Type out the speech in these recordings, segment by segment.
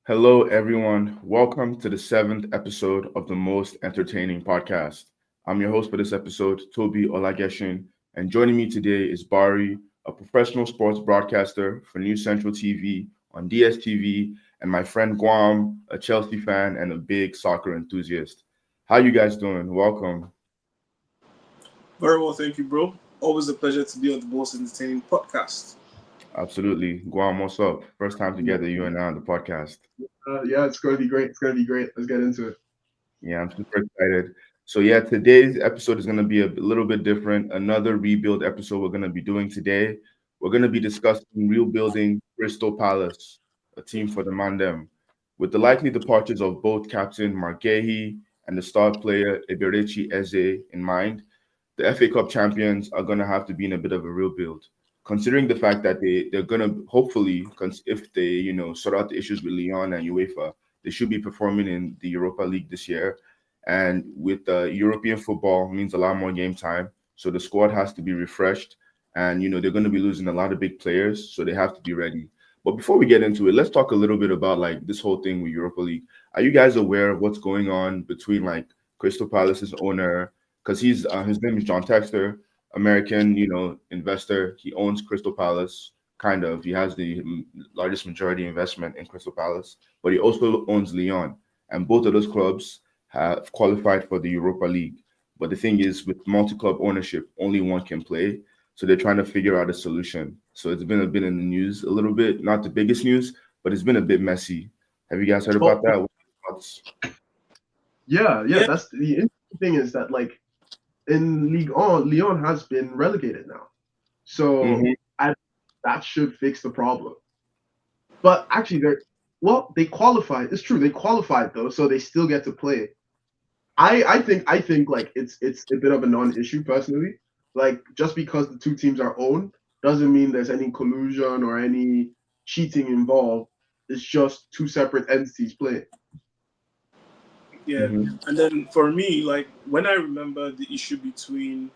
Hello, everyone. Welcome to the seventh episode of the most entertaining podcast. I'm your host for this episode, Tobi Olagesin, and joining me today is Bari, a professional sports broadcaster for New Central TV on DSTV, and my friend Guam, a Chelsea fan and a big soccer enthusiast. How you guys doing? Welcome. Very well, thank you, bro. Always a pleasure to be on the most entertaining podcast. Absolutely. Guam, what's up? First time Yeah, together, you and I on the podcast. yeah, it's going to be great. It's going to be great. Let's get into it. Yeah, I'm super excited. So yeah, today's episode is going to be a little bit different. Another rebuild episode we're going to be doing today. We're going to be discussing rebuilding Crystal Palace, a team for the Mandem. With the likely departures of both Captain Margehi and the star player Eberechi Eze in mind, the FA Cup champions are going to have to be in a bit of a rebuild. Considering the fact that they're going to hopefully, if they sort out the issues with Lyon and UEFA, they should be performing in the Europa League this year. And with European football means a lot more game time, so the squad has to be refreshed. And they're going to be losing a lot of big players, so they have to be ready. But before we get into it, let's talk a little bit about like this whole thing with Europa League. Are you guys aware of what's going on between like Crystal Palace's owner, because his name is John Texter, American, investor. He owns Crystal Palace, kind of. He has the largest majority investment in Crystal Palace, but he also owns Lyon, and both of those clubs have qualified for the Europa League. But the thing is, with multi-club ownership, only one can play. So they're trying to figure out a solution. So it's been a bit in the news a little bit, not the biggest news, but it's been a bit messy. Have you guys heard Oh, about that? What are your thoughts? yeah. Yeah, That's the interesting thing is that like in League On, Lyon has been relegated now, so Hmm. that should fix the problem. But actually, they qualified. It's true they qualified though, so they still get to play. I think like it's a bit of a non-issue personally. Like just because the two teams are owned doesn't mean there's any collusion or any cheating involved. It's just two separate entities playing. yeah. Hmm. And then for me, like when I remember the issue between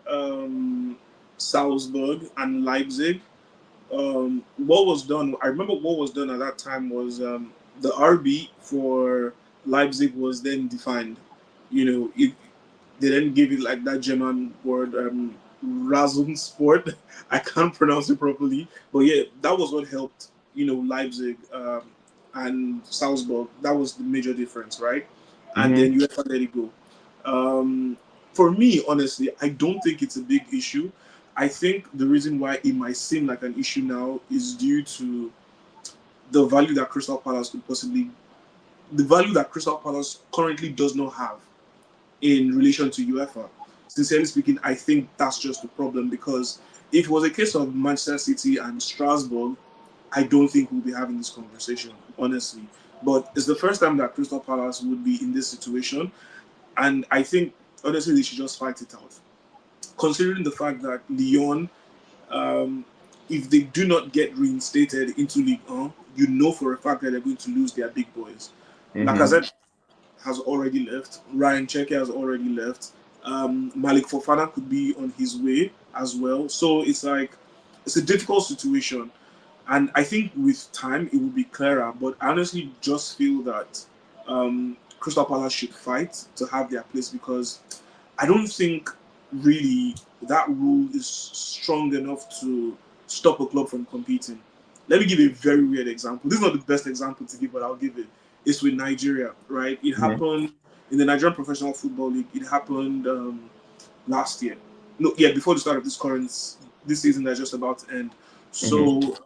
um, Salzburg and Leipzig, what was done, I remember what was done at that time was the RB for Leipzig was then defined. They didn't give it like that German word, Rasensport. I can't pronounce it properly, but yeah, that was what helped. Leipzig and Salzburg. That was the major difference, right? And Hmm. then UEFA let it go. Um, for me, honestly, I don't think it's a big issue. I think the reason why it might seem like an issue now is due to the value that Crystal Palace could possibly, the value that Crystal Palace currently does not have in relation to UEFA. Sincerely speaking, I think that's just the problem because if it was a case of Manchester City and Strasbourg, I don't think we'll be having this conversation, honestly. But it's the first time that Crystal Palace would be in this situation, and I think honestly they should just fight it out. Considering the fact that Lyon, um, if they do not get reinstated into League 1, you know for a fact that they're going to lose their big boys. Like I Hmm. said, has already left. Ryan Cherki has already left. Malik Fofana could be on his way as well. So it's like it's a difficult situation, and I think with time it will be clearer. But I honestly just feel that Crystal Palace should fight to have their place because I don't think really that rule is strong enough to stop a club from competing. Let me give a very weird example. This is not the best example to give, but I'll give it. It's with Nigeria, right? It Hmm. happened in the Nigerian Professional Football League. It happened last year. No, yeah, before the start of this season that's just about to end. Hmm. So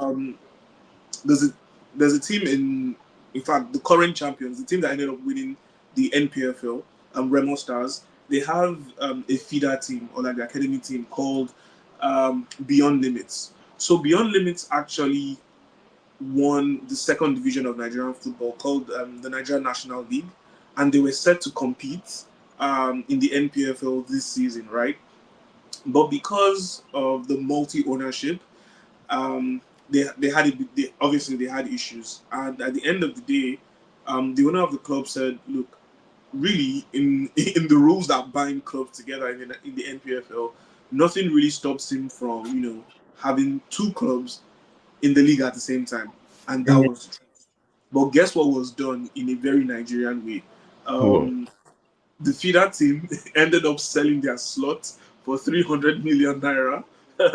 there's a there's a team in fact the current champions, the team that ended up winning the NPFL, Remo Stars. They have a feeder team or like the academy team called Beyond Limits. So Beyond Limits actually won the second division of Nigerian football called the Nigerian National League, and they were set to compete in the NPFL this season, right? But because of the multi ownership, um, obviously they had issues, and at the end of the day, the owner of the club said, "Look, really, in in the rules that bind clubs together in the NPFL, nothing really stops him from having two clubs in the league at the same time, and that Hmm. was the truth. But guess what was done in a very Nigerian way? Whoa. Um, the feeder team ended up selling their slot for 300 million naira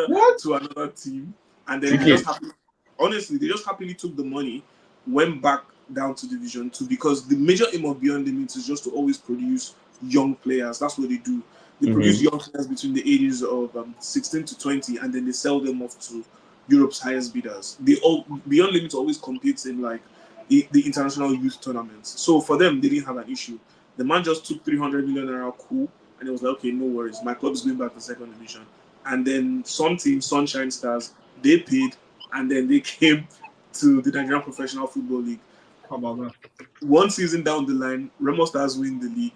What? to another team, and then they just Tickets. happily, honestly, they just happily took the money, went back down to Division Two because the major aim of Beyond Limits is just to always produce young players. That's what they do. They produce Mm-hmm. young players between the ages of 16 to 20, and then they sell them off to Europe's highest bidders. They all Beyond Limits always competes in like the international youth tournaments. So for them, they didn't have an issue. The man just took 300 million naira, cool, and it was like, okay, no worries. My club is going back to second division. And then some team, Sunshine Stars, they paid, and then they came to the Nigerian Professional Football League. How about that? One season down the line, Remo Stars win the league.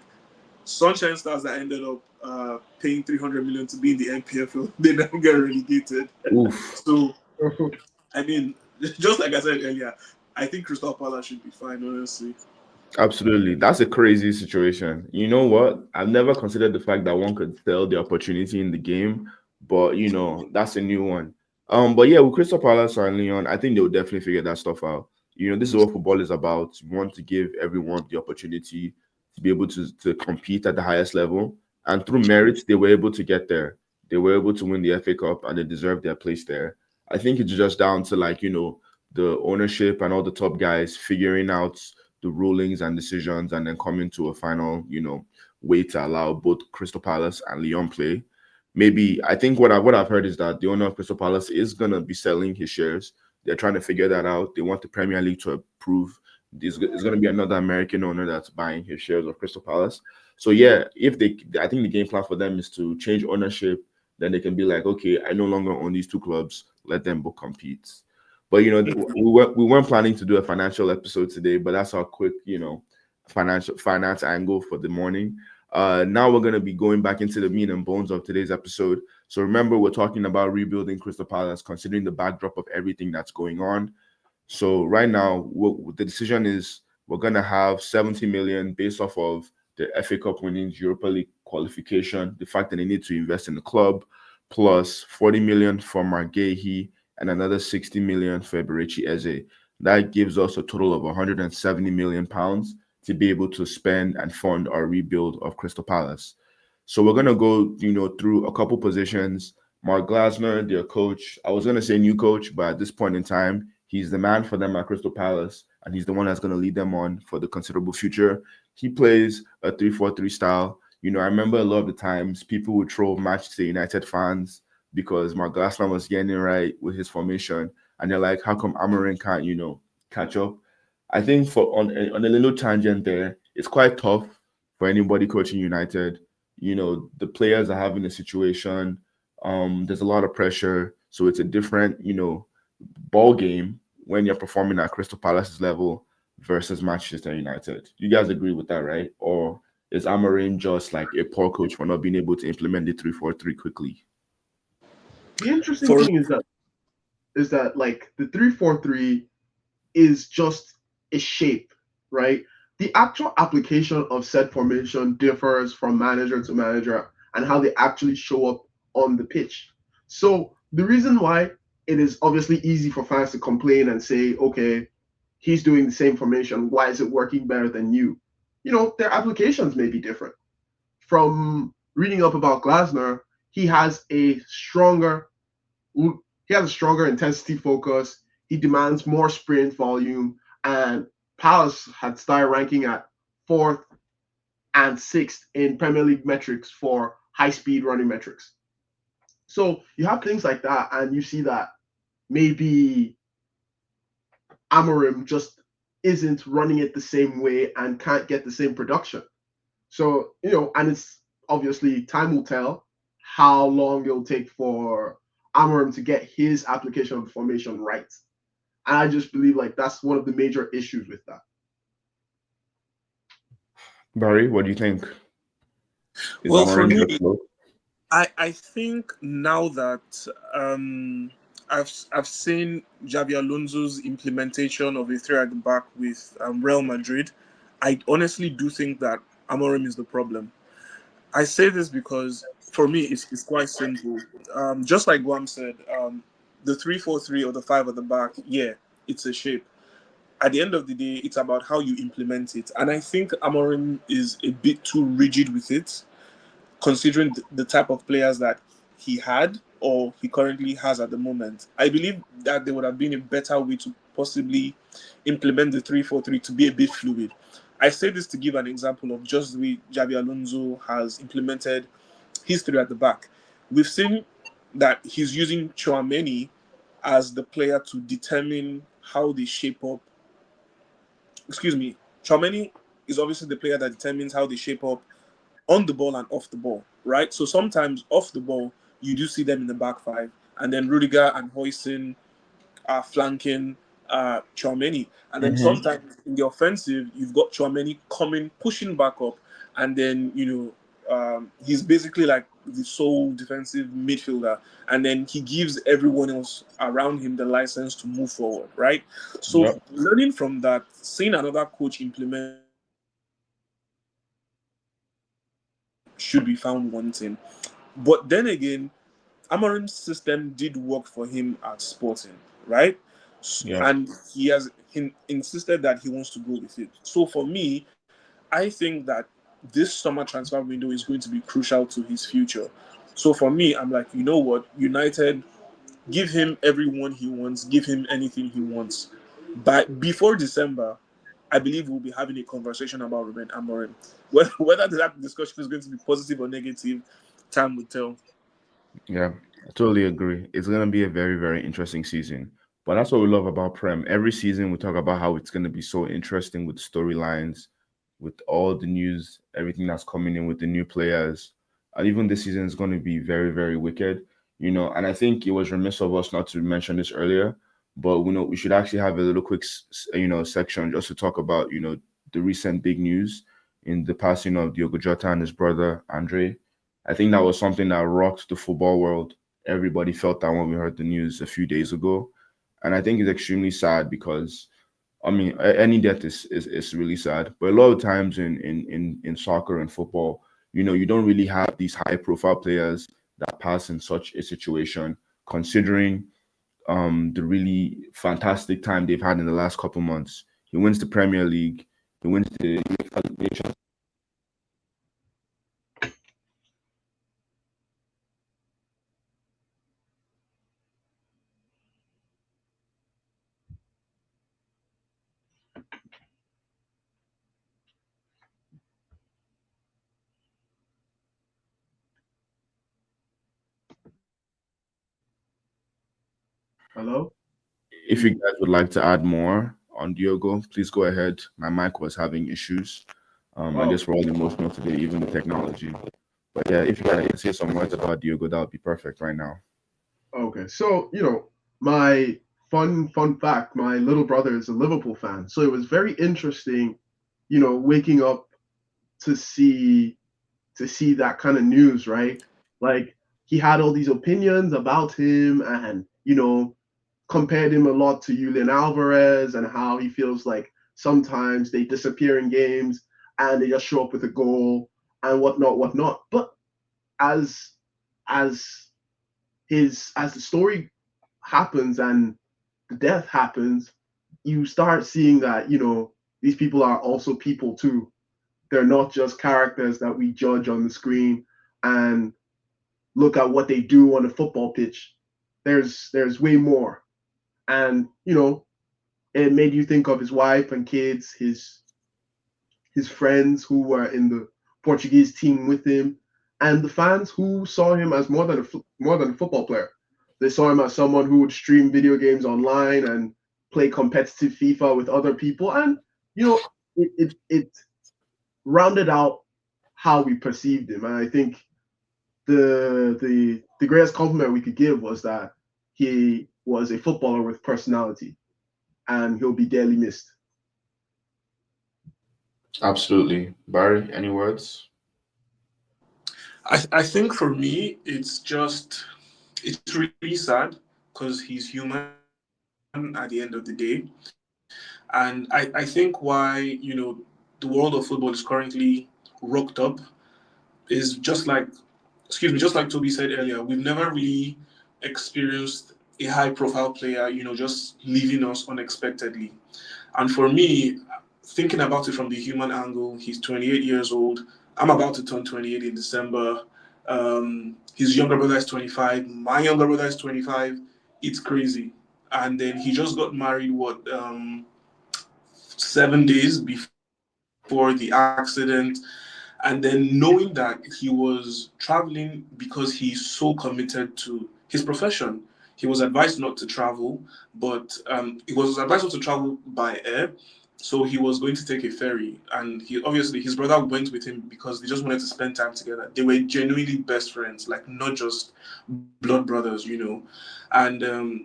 Sunshine Stars that ended up paying 300 million to be in the NPFL, they now get relegated. Oof. So, I mean, just like I said earlier, I think Crystal Palace should be fine, honestly. Absolutely. That's a crazy situation. You know what? I've never considered the fact that one could sell the opportunity in the game, but that's a new one. But yeah, with Crystal Palace and Leon, I think they'll definitely figure that stuff out. This is what football is about. You want to give everyone the opportunity to be able to compete at the highest level. And through merit, they were able to get there. They were able to win the FA Cup and they deserve their place there. I think it's just down to the ownership and all the top guys figuring out the rulings and decisions and then coming to a final, way to allow both Crystal Palace and Lyon play. Maybe I think what I've heard is that the owner of Crystal Palace is gonna be selling his shares. They're trying to figure that out. They want the Premier League to approve. There's going to be another American owner that's buying his shares of Crystal Palace. So yeah, I think the game plan for them is to change ownership. Then they can be like, okay, I no longer own these two clubs. Let them both compete. But we weren't planning to do a financial episode today, but that's our quick, finance angle for the morning. Now we're gonna be going back into the meat and bones of today's episode. So remember, we're talking about rebuilding Crystal Palace, considering the backdrop of everything that's going on. So right now, the decision is we're gonna have 70 million based off of the FA Cup winnings, Europa League qualification, the fact that they need to invest in the club, plus 40 million for Margehi and another 60 million for Eberechi Eze. That gives us a total of 170 million pounds to be able to spend and fund our rebuild of Crystal Palace. So we're gonna go, through a couple positions. Mark Glasner, their coach. I was gonna say new coach, but at this point in time, he's the man for them at Crystal Palace, and he's the one that's gonna lead them on for the considerable future. He plays a 3-4-3 style. I remember a lot of the times people would throw Manchester United fans because Mark Glasner was getting it right with his formation, and they're like, "How come Amarin can't, catch up?" I think for on a little tangent there, it's quite tough for anybody coaching United. The players are having a situation. There's a lot of pressure, so it's a different, ball game when you're performing at Crystal Palace's level versus Manchester United. You guys agree with that, right? Or is Amarin just like a poor coach for not being able to implement the 3-4-3 quickly? The interesting For thing is that like the 3-4-3 is just a shape, right? The actual application of said formation differs from manager to manager and how they actually show up on the pitch. So the reason why it is obviously easy for fans to complain and say, okay, he's doing the same formation. Why is it working better than you? Their applications may be different. From reading up about Glasner, he has a stronger he has a stronger intensity focus. He demands more sprint volume, and Palace had started ranking at fourth and sixth in Premier League metrics for high speed running metrics. So you have things like that, and you see that maybe Amorim just isn't running it the same way and can't get the same production. So, and it's obviously time will tell how long it'll take for Amorim to get his application of the formation right. And I just believe like that's one of the major issues with that. Barry, what do you think? Is well, for Amarin me, just slow? I think now that I've seen Javi Alonso's implementation of a three at the back with Real Madrid, I honestly do think that Amorim is the problem. I say this because for me it's quite simple. Just like Guam said, the 3-4-3 or the five at the back, yeah, it's a shape. at the end of the day, it's about how you implement it. And I think Amorim is a bit too rigid with it, considering the type of players that he had or he currently has at the moment. I believe that there would have been a better way to possibly implement the 3-4-3 to be a bit fluid. I say this to give an example of just the way Javi Alonso has implemented his three at the back. We've seen that he's using Chouameni as the player to determine how they shape up. Excuse me, Chouameni is obviously the player that determines how they shape up on the ball and off the ball, right? So sometimes off the ball, you do see them in the back five, and then Rudiger and Hoyson are flanking Chouameni. And then Mm-hmm. sometimes in the offensive, you've got Chouameni coming, pushing back up, and then, he's basically like the sole defensive midfielder, and then he gives everyone else around him the license to move forward, right? So Yep. learning from that, seeing another coach implement it should be found wanting. But then again, Amorim's system did work for him at Sporting, right? Yep. And he has insisted that he wants to go with it. So for me, I think that this summer transfer window is going to be crucial to his future. So for me, I'm like, you know what, United, give him everyone he wants, give him anything he wants. But before December, I believe we'll be having a conversation about Ruben Amorim. Whether that discussion is going to be positive or negative, time will tell. Yeah, I totally agree. It's gonna be a very, very interesting season. But that's what we love about Prem. Every season we talk about how it's gonna be so interesting with storylines, with all the news, everything that's coming in with the new players. And even this season is gonna be very, very wicked. And I think it was remiss of us not to mention this earlier, but we should actually have a little quick section just to talk about, the recent big news in the passing of Diogo Jota and his brother Andre. I think that was something that rocked the football world. Everybody felt that when we heard the news a few days ago. And I think it's extremely sad because, I mean, any death is really sad. But a lot of times in soccer and football, you don't really have these high profile players that pass in such a situation, considering the really fantastic time they've had in the last couple months. He wins the Premier League, he wins the UEFA Nations. Hello? If you guys would like to add more on Diogo, please go ahead. My mic was having issues. I Oh, guess we're all emotional today, even the technology. But yeah, if you guys can say some words about Diogo, that would be perfect right now. okay. So, my fun fact, my little brother is a Liverpool fan. So it was very interesting, waking up to see that kind of news, right? Like he had all these opinions about him and, compared him a lot to Julian Alvarez and how he feels like sometimes they disappear in games and they just show up with a goal and whatnot, whatnot. But as as as the story happens and the death happens, you start seeing that, these people are also people too. They're not just characters that we judge on the screen and look at what they do on the football pitch. There's way more. And, it made you think of his wife and kids, his friends who were in the Portuguese team with him, and the fans who saw him as more than a football player. They saw him as someone who would stream video games online and play competitive FIFA with other people, and it rounded out how we perceived him. And I think the greatest compliment we could give was that he was a footballer with personality, and he'll be dearly missed. Absolutely. Barry, any words? I think for me, it's really sad because he's human at the end of the day. And I think why, the world of football is currently rocked up is just like Toby said earlier, we've never really experienced a high profile player, just leaving us unexpectedly. And for me, thinking about it from the human angle, he's 28 years old. I'm about to turn 28 in December. His younger brother is 25. My younger brother is 25. It's crazy. And then he just got married, 7 days before the accident. And then knowing that he was traveling because he's so committed to his profession. He was advised not to travel, but he was advised not to travel by air. So he was going to take a ferry, and he obviously his brother went with him because they just wanted to spend time together. They were genuinely best friends, like not just blood brothers. And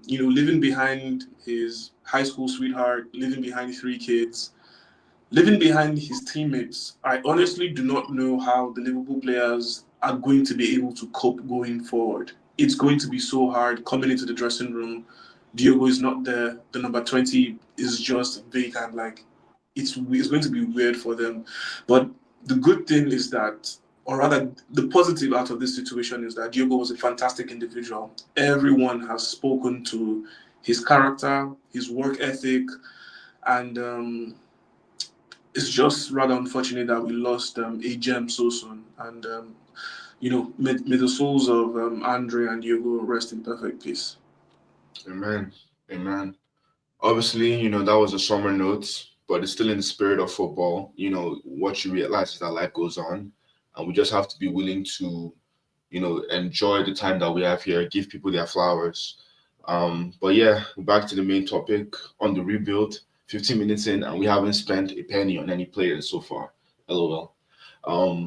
living behind his high school sweetheart, living behind 3 kids, living behind his teammates. I honestly do not know how the Liverpool players are going to be able to cope going forward. It's going to be so hard coming into the dressing room. Diogo is not there. The number 20 is just vacant. Like it's going to be weird for them. But the good thing is that, or rather, the positive out of this situation is that Diogo was a fantastic individual. Everyone has spoken to his character, his work ethic, and it's just rather unfortunate that we lost a gem so soon. And may the souls of Andre and Diego rest in perfect peace. Amen. Amen. Obviously, that was a summer note, but it's still in the spirit of football. What you realize is that life goes on, and we just have to be willing to, enjoy the time that we have here, give people their flowers. But yeah, back to the main topic on the rebuild. 15 minutes in, and we haven't spent a penny on any players so far. LOL.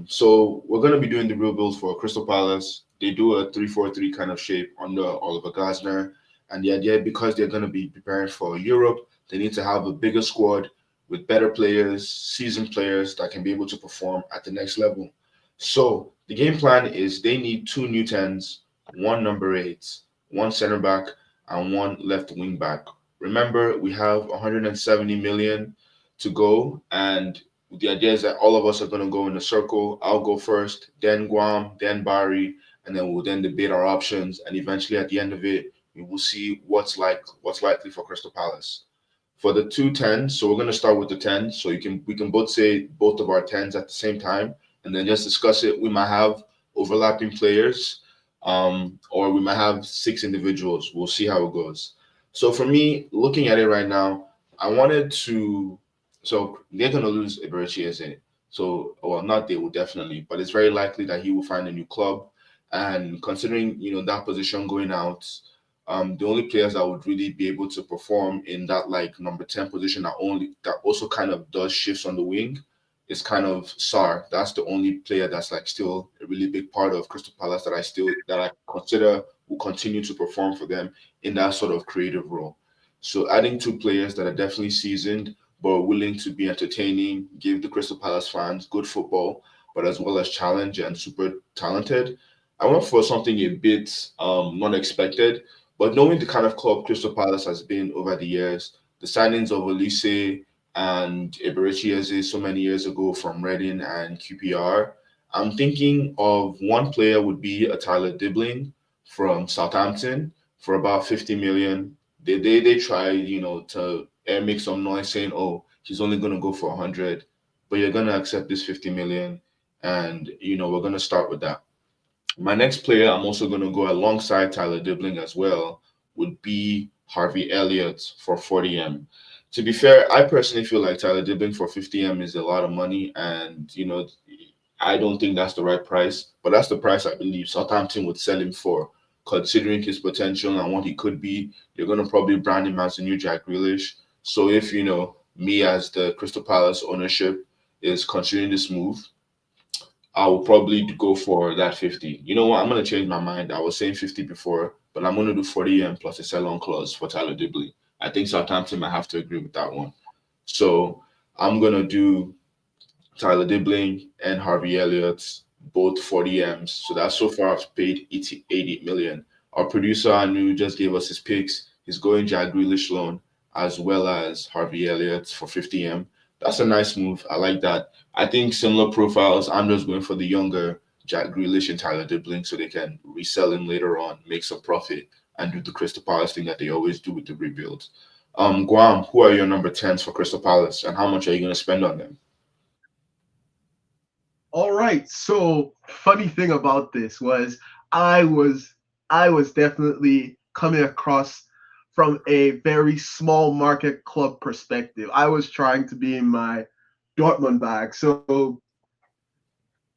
So we're gonna be doing the real builds for Crystal Palace. They do a 3-4-3 kind of shape under Oliver Glasner, and the idea because they're gonna be preparing for Europe, they need to have a bigger squad with better players, seasoned players that can be able to perform at the next level. So the game plan is they need two new tens, one number eight, one center back, and one left wing back. Remember, we have 170 million to go, and the idea is that all of us are going to go in a circle. I'll go first, then Guam, then Bari, and then we'll then debate our options. And eventually, at the end of it, we will see what's likely for Crystal Palace. For the two tens, so we're going to start with the 10. So we can both say both of our tens at the same time, and then just discuss it. We might have overlapping players, or we might have six individuals. We'll see how it goes. So for me, looking at it right now, I wanted to. So they're gonna lose Iberichi Eze. So well, not they will definitely, but it's very likely that he will find a new club. And considering that position going out, the only players that would really be able to perform in that like number 10 position that also kind of does shifts on the wing is kind of Sar. That's the only player that's like still a really big part of Crystal Palace that I consider will continue to perform for them in that sort of creative role. So adding two players that are definitely seasoned but willing to be entertaining, give the Crystal Palace fans good football, but as well as challenge and super talented. I went for something a bit unexpected, but knowing the kind of club Crystal Palace has been over the years, the signings of Elise and Eberechi Eze so many years ago from Reading and QPR, I'm thinking of one player would be a Tyler Dibling from Southampton for about 50 million. They try, to make some noise saying, "Oh, he's only gonna go for 100, but you're gonna accept this 50 million, and we're gonna start with that." My next player, I'm also gonna go alongside Tyler Dibling as well, would be Harvey Elliott for 40M. To be fair, I personally feel like Tyler Dibling for 50M is a lot of money, and I don't think that's the right price, but that's the price I believe Southampton would sell him for, considering his potential and what he could be. They're going to probably brand him as the new Jack Grealish. So if, me as the Crystal Palace ownership is considering this move, I will probably go for that 50. You know what? I'm going to change my mind. I was saying 50 before, but I'm going to do 40M plus a sell on clause for Tyler Dibley. I think Southampton might have to agree with that one. So I'm going to do Tyler Dibling and Harvey Elliott, both 40 M's. So that so far I've paid 80 million. Our producer Anu just gave us his picks. He's going Jack Grealish loan as well as Harvey Elliott for 50M. That's a nice move. I like that. I think similar profiles. I'm just going for the younger Jack Grealish and Tyler Dibling so they can resell him later on, make some profit, and do the Crystal Palace thing that they always do with the rebuilds. Guam, who are your number 10s for Crystal Palace, and how much are you going to spend on them? All right. So funny thing about this was I was I was definitely coming across from a very small market club perspective. I was trying to be in my Dortmund bag. So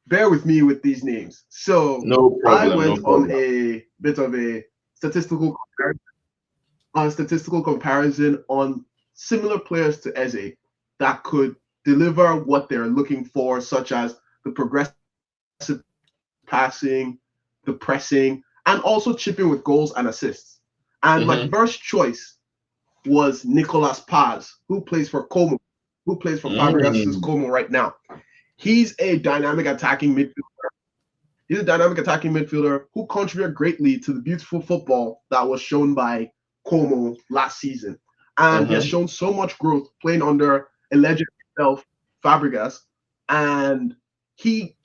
bear with me with these names. So No I problem, no went on problem. a bit of a statistical comparison on similar players to Eze that could deliver what they're looking for, such as the progressive passing, the pressing, and also chipping with goals and assists. And my first Mm-hmm. choice was Nicolas Paz, who plays for Como, who plays for Fabregas's Mm. Como right now. He's a dynamic attacking midfielder. He's a dynamic attacking midfielder who contributed greatly to the beautiful football that was shown by Como last season. And he has Mm-hmm. shown so much growth playing under a legend himself, Fabregas. And he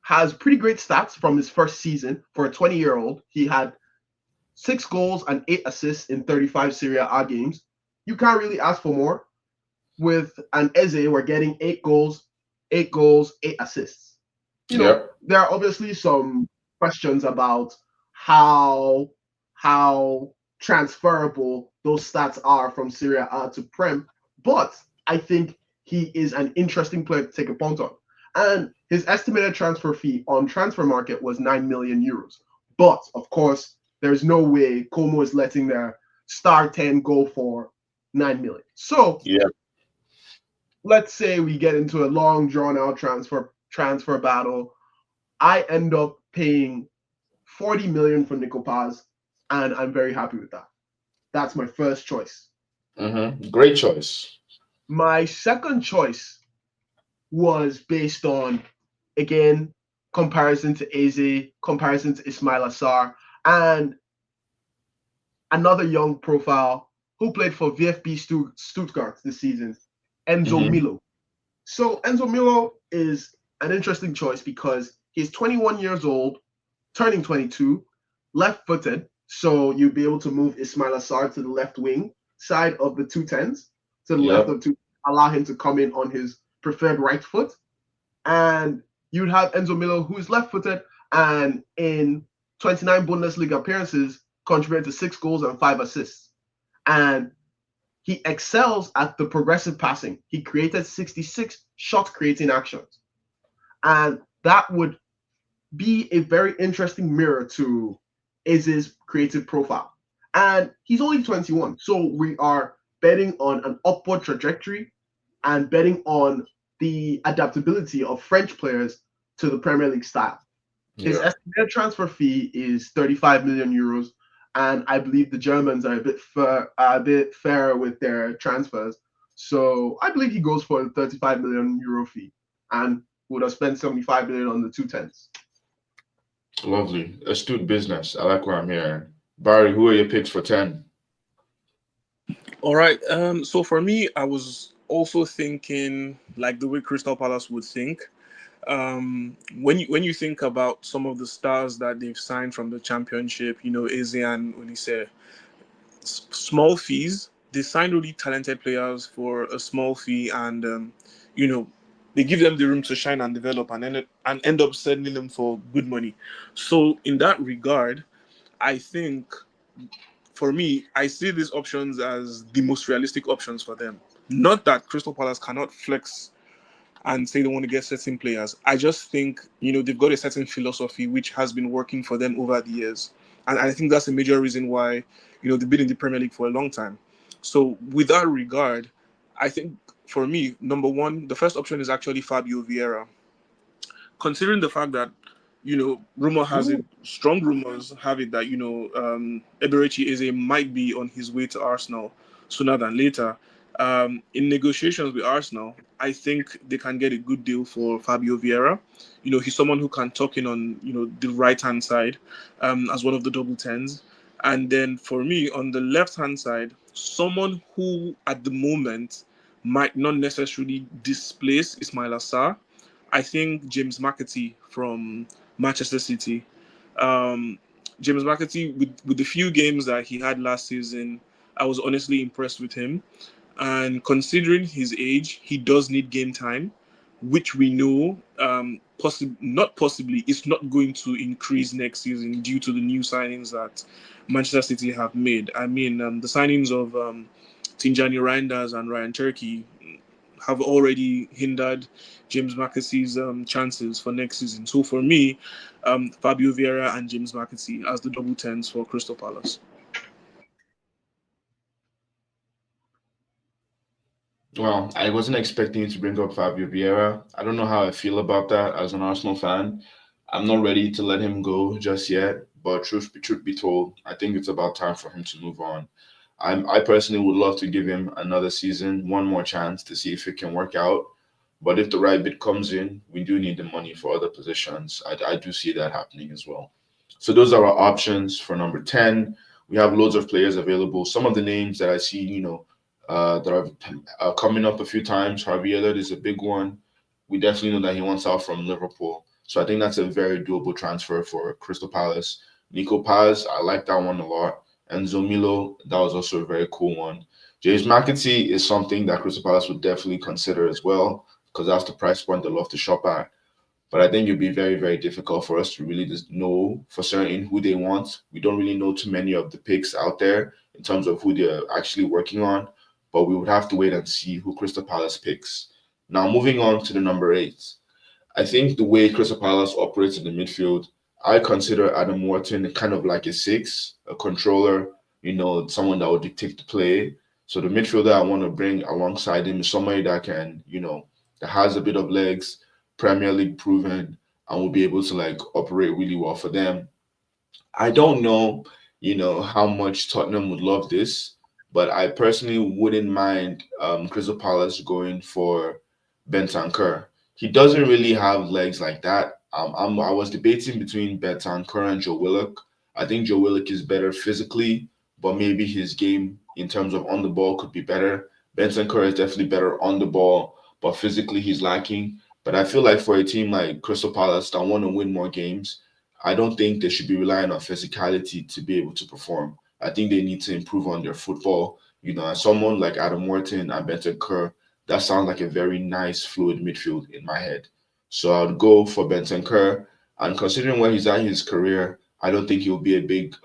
has pretty great stats from his first season for a 20-year-old. He had 6 goals and 8 assists in 35 Serie A games. You can't really ask for more. With an Eze, we're getting 8 goals, 8 goals, 8 assists. Yep. There are obviously some questions about how how transferable those stats are from Serie A to Prem, but I think he is an interesting player to take a punt on. And his estimated transfer fee on transfer market was 9 million euros. But of course, there's no way Como is letting their star 10 go for 9 million. So Yep. let's say we get into a long drawn out transfer battle. I end up paying 40 million for Nico Paz, and I'm very happy with that. That's my first choice. Mm-hmm. Great choice. My second choice was based on, again, comparison to Eze, comparison to Ismail Assar, and another young profile who played for VfB Stuttgart this season, Enzo Mm-hmm. Milo. So Enzo Milo is an interesting choice because he's 21 years old, turning 22, left-footed. So you'd be able to move Ismail Assar to the left wing side of the two tens, to the left Yep. of two, allow him to come in on his preferred right foot. And you'd have Enzo Milo, who is left-footed, and in 29 Bundesliga appearances, contributed to 6 goals and 5 assists. And he excels at the progressive passing. He created 66 shot creating actions. And that would be a very interesting mirror to Eze's creative profile. And he's only 21. So we are betting on an upward trajectory and betting on the adaptability of French players to the Premier League style. His Yep. estimated transfer fee is 35 million euros, and I believe the Germans are a bit fairer with their transfers. So I believe he goes for the 35 million euro fee, and would have spent 75 million on the two tens. Lovely. Astute business. I like what I'm hearing. Barry, who are your picks for 10? All right. So for me, I was also thinking like the way Crystal Palace would think. When you think about some of the stars that they've signed from the championship, Eze and Olise, small fees. They sign really talented players for a small fee, and you know, they give them the room to shine and develop, and end up selling them for good money. So in that regard, I think for me, I see these options as the most realistic options for them. Not that Crystal Palace cannot flex and say they want to get certain players. I just think, they've got a certain philosophy which has been working for them over the years. And I think that's a major reason why, they've been in the Premier League for a long time. So with that regard, I think for me, number one, the first option is actually Fabio Vieira, considering the fact that strong rumors have it that Eberechi Eze might be on his way to Arsenal sooner than later. In negotiations with Arsenal, I think they can get a good deal for Fabio Vieira. He's someone who can tuck in on the right hand side as one of the double tens, and then for me on the left hand side, someone who at the moment might not necessarily displace Ismail Assar. I think James McAtee from Manchester City. Um, James McAtee, with the few games that he had last season, I was honestly impressed with him. And considering his age, he does need game time, which we know, not possibly, it's not going to increase next season due to the new signings that Manchester City have made. I mean, the signings of Tinjani Reinders and Ryan Turkey have already hindered James McAtee's chances for next season. So for me, Fabio Vieira and James McAtee as the double tens for Crystal Palace. Well, I wasn't expecting you to bring up Fabio Vieira. I don't know how I feel about that as an Arsenal fan. I'm not ready to let him go just yet, but truth be told, I think it's about time for him to move on. I personally would love to give him another season, one more chance to see if it can work out. But if the right bid comes in, we do need the money for other positions. I do see that happening as well. So those are our options for number 10. We have loads of players available. Some of the names that I see, that are coming up a few times. Harvey Elliott is a big one. We definitely know that he wants out from Liverpool. So I think that's a very doable transfer for Crystal Palace. Nico Paz, I like that one a lot. And Zomilo, that was also a very cool one. James McAtee is something that Crystal Palace would definitely consider as well, because that's the price point they love to shop at. But I think it'd be very, very difficult for us to really just know for certain who they want. We don't really know too many of the picks out there in terms of who they're actually working on, but we would have to wait and see who Crystal Palace picks. Now, moving on to the number eight. I think the way Crystal Palace operates in the midfield, I consider Adam Wharton kind of like a six, a controller, someone that would dictate the play. So the midfielder I want to bring alongside him is somebody that can, that has a bit of legs, Premier League proven, and will be able to like operate really well for them. I don't know, how much Tottenham would love this, but I personally wouldn't mind Crystal Palace going for Bentancur. He doesn't really have legs like that. I was debating between Bentancur and Joe Willock. I think Joe Willock is better physically, but maybe his game in terms of on the ball could be better. Bentancur is definitely better on the ball, but physically he's lacking. But I feel like for a team like Crystal Palace that want to win more games, I don't think they should be relying on physicality to be able to perform. I think they need to improve on their football. And someone like Adam Wharton and Benton Kerr, that sounds like a very nice, fluid midfield in my head. So I would go for Benton Kerr. And considering where he's at in his career, I don't think he'll be a big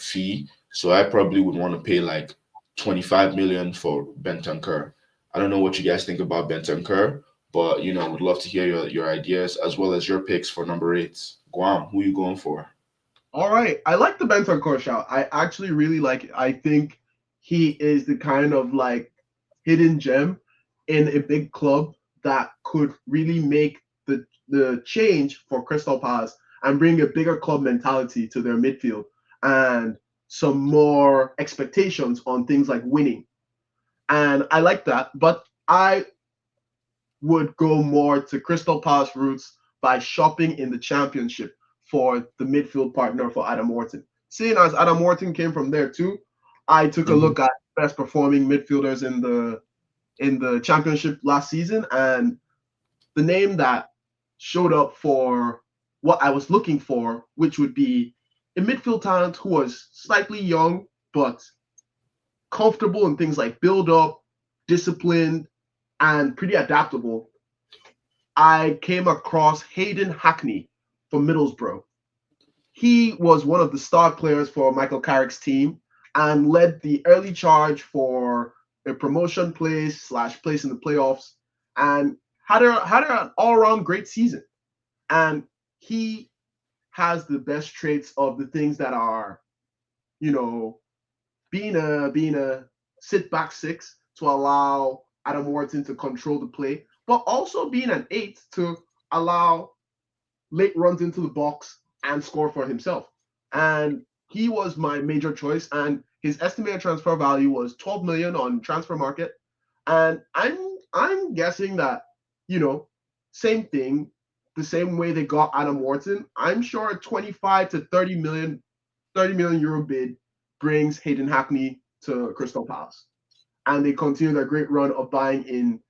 fee. So I probably would want to pay like 25 million for Benton Kerr. I don't know what you guys think about Benton Kerr, but would love to hear your ideas as well as your picks for number eight. Guam, who you going for? All right. I like the Bentancur shout. I actually really like it. I think he is the kind of like hidden gem in a big club that could really make the change for Crystal Palace and bring a bigger club mentality to their midfield and some more expectations on things like winning. And I like that. But I would go more to Crystal Palace roots by shopping in the championship for the midfield partner for Adam Wharton. Seeing as Adam Wharton came from there too, I took a Mhm. look at best performing midfielders in the championship last season, and the name that showed up for what I was looking for, which would be a midfield talent who was slightly young but comfortable in things like build up, disciplined, and pretty adaptable. I came across Hayden Hackney from Middlesbrough. He was one of the star players for Michael Carrick's team and led the early charge for a promotion place slash place in the playoffs and had an all around great season. And he has the best traits of the things that are, you know, being a sit back six to allow Adam Wharton to control the play, but also being an eight to allow late runs into the box and score for himself. And he was my major choice. And his estimated transfer value was 12 million on transfer market. And I'm guessing that, you know, same thing, the same way they got Adam Wharton. I'm sure a 25 to 30 million euro bid brings Hayden Hackney to Crystal Palace. And they continue their great run of buying in,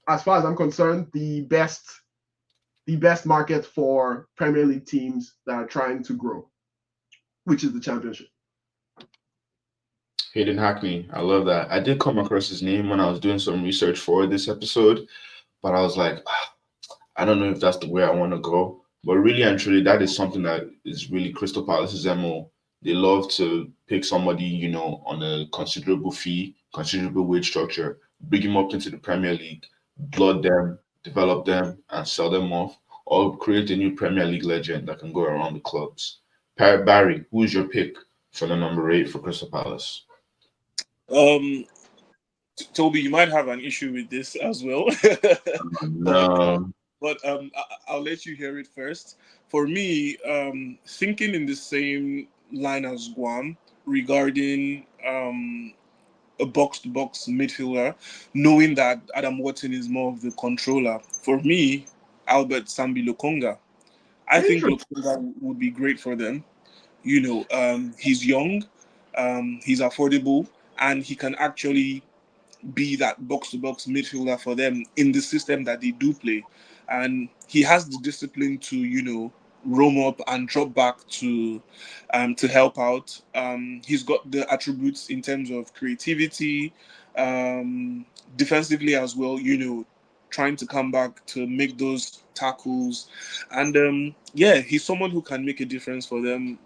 as far as I'm concerned, the best market for Premier League teams that are trying to grow, which is the Championship. Hayden Hackney. I love that. I did come across his name when I was doing some research for this episode, but I was like, I don't know if that's the way I want to go. But really and truly, that is something that is really Crystal Palace's MO. They love to pick somebody, on a considerable fee, considerable wage structure, bring him up into the Premier League, blood them, develop them, and sell them off, or create a new Premier League legend that can go around the clubs. Barry, who is your pick for the number 8 for Crystal Palace? Um, Toby, you might have an issue with this as well, but No. I'll let you hear it first. For me, thinking in the same line as Guam regarding a box-to-box midfielder, knowing that Adam Watson is more of the controller. For me, Albert Sambi Lokonga. I think Interesting. Lokonga would be great for them. He's young, he's affordable, and he can actually be that box to box midfielder for them in the system that they do play. And he has the discipline to, roam up and drop back to help out. He's got the attributes in terms of creativity, um, defensively as well, trying to come back to make those tackles. And yeah, he's someone who can make a difference for them,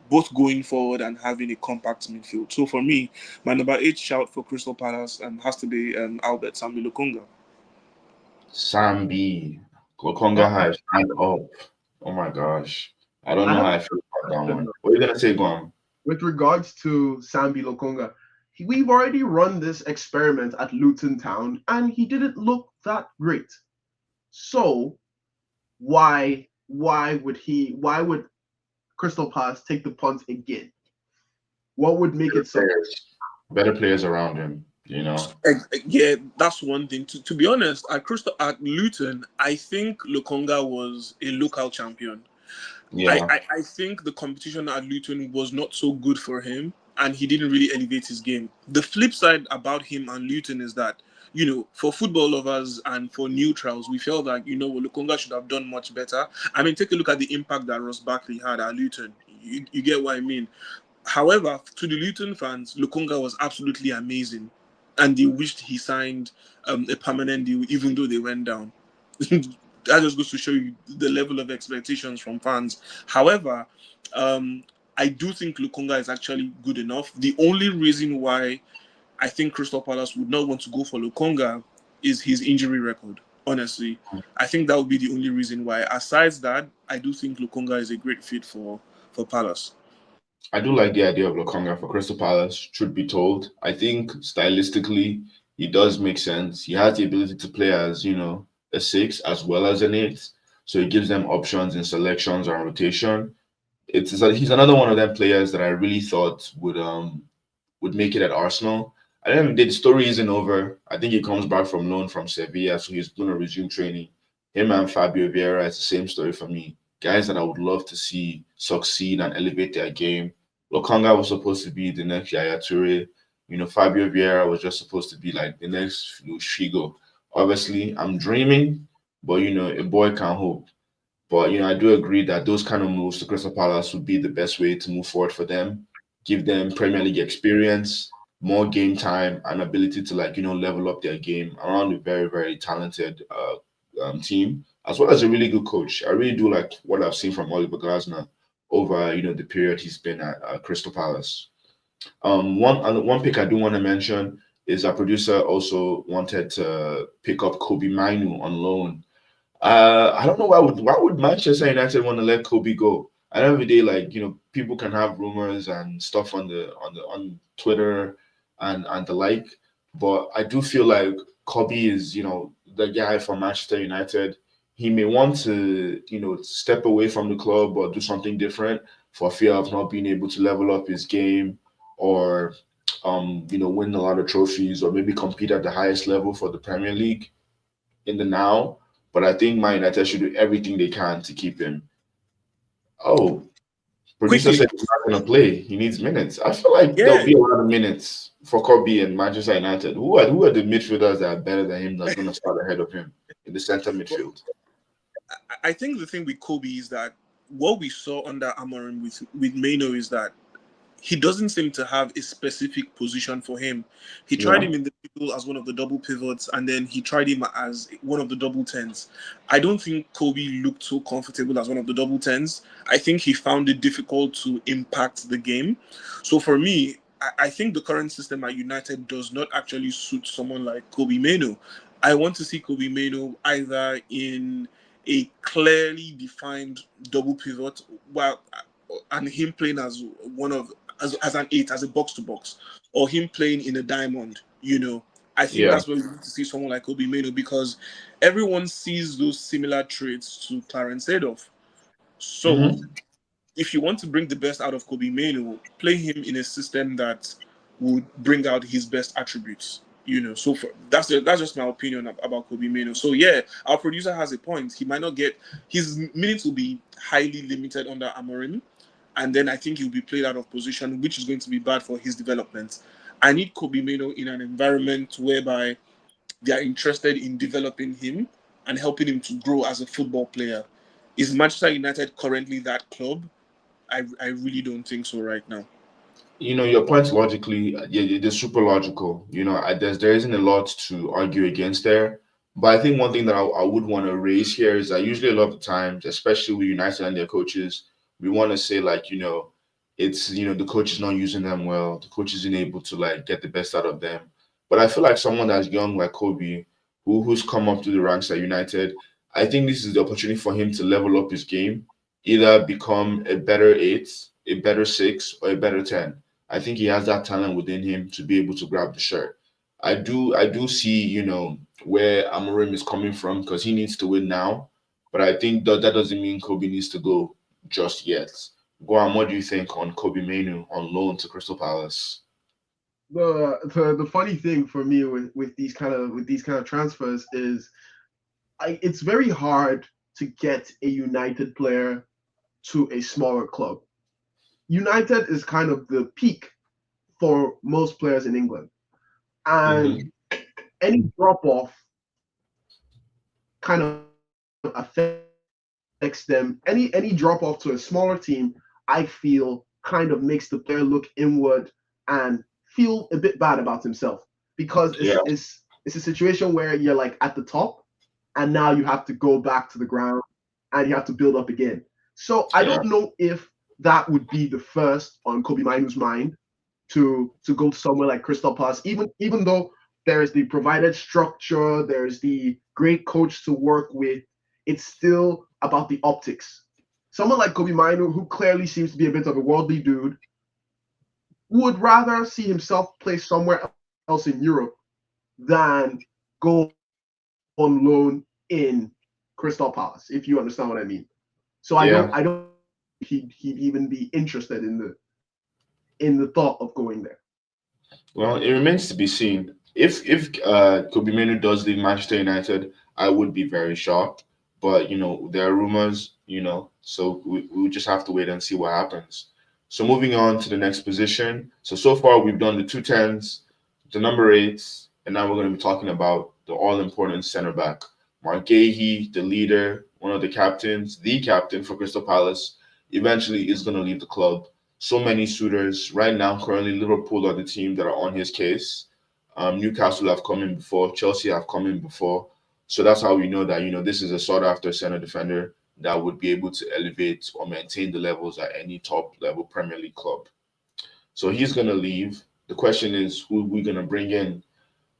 both going forward and having a compact midfield. So for me, my number 8 shout for Crystal Palace has to be Albert Sambi Lokonga. Sambi. Lokonga Well, High, stand up. Oh my gosh. I don't I know have how a I feel about that question one. though. What are you gonna say, Guam? With regards to Sambi Lokonga. We've already run this experiment at Luton Town, and he didn't look that great. So why would Crystal Palace take the punt again? What would make Better it so? players. Better players around him, you know? Yeah, that's one thing. To be honest, at Luton, I think Lokonga was a local champion. Yeah. I think the competition at Luton was not so good for him, and he didn't really elevate his game. The flip side about him and Luton is that, for football lovers and for neutrals, we felt that, Lukonga should have done much better. I mean, take a look at the impact that Ross Barkley had at Luton. You get what I mean? However, to the Luton fans, Lukonga was absolutely amazing, and they wished he signed a permanent deal, even though they went down. That just goes to show you the level of expectations from fans. However, um, I do think Lukonga is actually good enough. The only reason why I think Crystal Palace would not want to go for Lukonga is his injury record. Honestly, I think that would be the only reason why. Aside that, I do think Lukonga is a great fit for Palace. I do like the idea of Lokonga for Crystal Palace, truth be told. I think stylistically, he does make sense. He has the ability to play as, a 6 as well as an 8. So he gives them options in selections and rotation. He's another one of them players that I really thought would make it at Arsenal. I think the story isn't over. I think he comes back from loan from Sevilla, so he's going to resume training. Him and Fabio Vieira, it's the same story for me. Guys that I would love to see succeed and elevate their game. Lokanga was supposed to be the next Yaya Toure. Fabio Vieira was just supposed to be like the next Luis Figo. Obviously, I'm dreaming, but a boy can't hope. But I do agree that those kind of moves to Crystal Palace would be the best way to move forward for them. Give them Premier League experience, more game time, and ability to level up their game around a very very talented team, as well as a really good coach. I really do like what I've seen from Oliver Glasner over the period he's been at Crystal Palace. One pick I do want to mention is our producer also wanted to pick up Kobe Mainu on loan. I don't know why would Manchester United want to let Kobe go? At the end of the day, people can have rumors and stuff on Twitter and the like, but I do feel like Kobe is the guy from Manchester United. He may want to step away from the club or do something different for fear of not being able to level up his game or win a lot of trophies or maybe compete at the highest level for the Premier League in the now, but I think Man United should do everything they can to keep him. Oh, producer Quickly, said he's not going to play. He needs minutes. I feel like there'll yeah, be a lot of minutes for Kobe and Manchester United. Who are the midfielders that are better than him that's going to start ahead of him in the center midfield? I think the thing with Kobe is that what we saw under Amorim with Mano is that he doesn't seem to have a specific position for him. He tried Yeah. him in the middle as one of the double pivots, and then he tried him as one of the double tens. I don't think Kobe looked so comfortable as one of the double tens. I think he found it difficult to impact the game. So for me, I think the current system at United does not actually suit someone like Kobe Mano. I want to see Kobe Mano either in a clearly defined double pivot, while and him playing as one of as an eight, as a box to box, or him playing in a diamond. I think Yeah. that's where we need to see someone like Kobe Mano, because everyone sees those similar traits to Clarence Seedorf. So Mm-hmm. if you want to bring the best out of Kobe Mano, play him in a system that would bring out his best attributes. So that's just my opinion about Kobe Mano. So yeah, our producer has a point. He might not get his minutes will be highly limited under Amorim, and then I think he'll be played out of position, which is going to be bad for his development. I need Kobe Mano in an environment whereby they are interested in developing him and helping him to grow as a football player. Is Manchester United currently that club? I really don't think so right now. Your points logically, yeah, they're super logical. There isn't a lot to argue against there. But I think one thing that I would want to raise here is that usually a lot of the times, especially with United and their coaches, we want to say like, it's the coach is not using them well. The coach isn't able to like get the best out of them. But I feel like someone that's young like Kobe, who's come up through the ranks at United, I think this is the opportunity for him to level up his game, either become a better eight, a better six, or a better 10. I think he has that talent within him to be able to grab the shirt. I do see, where Amorim is coming from because he needs to win now. But I think that doesn't mean Kobe needs to go just yet. Guam, what do you think on Kobe Manu on loan to Crystal Palace? The funny thing for me with these kind of transfers is it's very hard to get a United player to a smaller club. United is kind of the peak for most players in England, and Mm-hmm. any drop off kind of affects them. Any drop off to a smaller team, I feel kind of makes the player look inward and feel a bit bad about himself because Yeah, it's a situation where you're like at the top and now you have to go back to the ground and you have to build up again. So I yeah, don't know if that would be the first on Kobe Mainu's mind to go to somewhere like Crystal Palace, even though there's the provided structure, there's the great coach to work with, it's still about the optics. Someone like Kobe Mainu, who clearly seems to be a bit of a worldly dude, would rather see himself play somewhere else in Europe than go on loan in Crystal Palace, if you understand what I mean. So I don't yeah. think he'd even be interested in the thought of going there. Well, it remains to be seen. If Kobe Manu does leave Manchester United, I would be very shocked. But there are rumors. So we just have to wait and see what happens. So moving on to the next position. So far we've done the two tens, the number eights, and now we're going to be talking about the all important center back. Mark Gahey, the leader, one of the captains, the captain for Crystal Palace, eventually is going to leave the club. So many suitors right now. Currently, Liverpool are the team that are on his case. Newcastle have come in before. Chelsea have come in before. So that's how we know that this is a sought after center defender that would be able to elevate or maintain the levels at any top level Premier League club. So he's gonna leave. The question is who we're gonna bring in.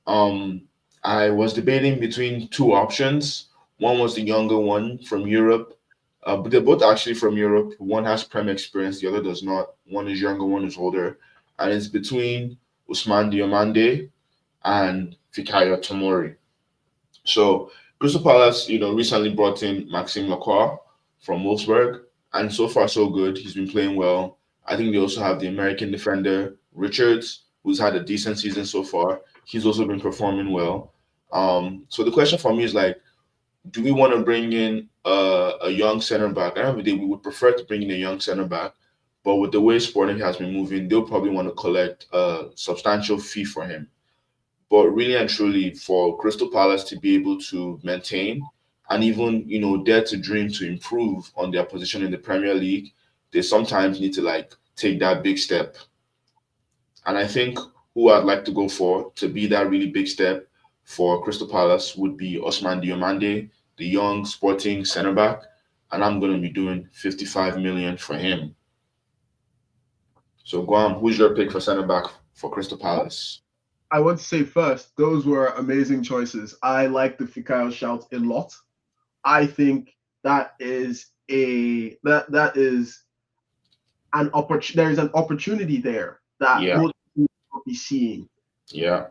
Um, I was debating between two options. One was the younger one from Europe, but they're both actually from Europe. One has Prem experience, the other does not. One is younger, one is older, and it's between Usman Diomande and Fikayo Tomori. So Crystal Palace, recently brought in Maxime Lacroix from Wolfsburg, and so far so good. He's been playing well. I think they also have the American defender Richards, who's had a decent season so far. He's also been performing well. So the question for me is like, do we want to bring in a young center back? At the end of the day, we would prefer to bring in a young center back, but with the way Sporting has been moving, they'll probably want to collect a substantial fee for him. But really and truly, for Crystal Palace to be able to maintain and even, dare to dream to improve on their position in the Premier League, they sometimes need to like take that big step. And I think who I'd like to go for to be that really big step for Crystal Palace would be Osman Diomande, the young sporting center back. And I'm going to be doing 55 million for him. So, Guam, who's your pick for center back for Crystal Palace? I want to say first, those were amazing choices. I like the Fikayo shout a lot. I think that is an opportunity. There is an opportunity there that Yeah, most people will be seeing. yeah.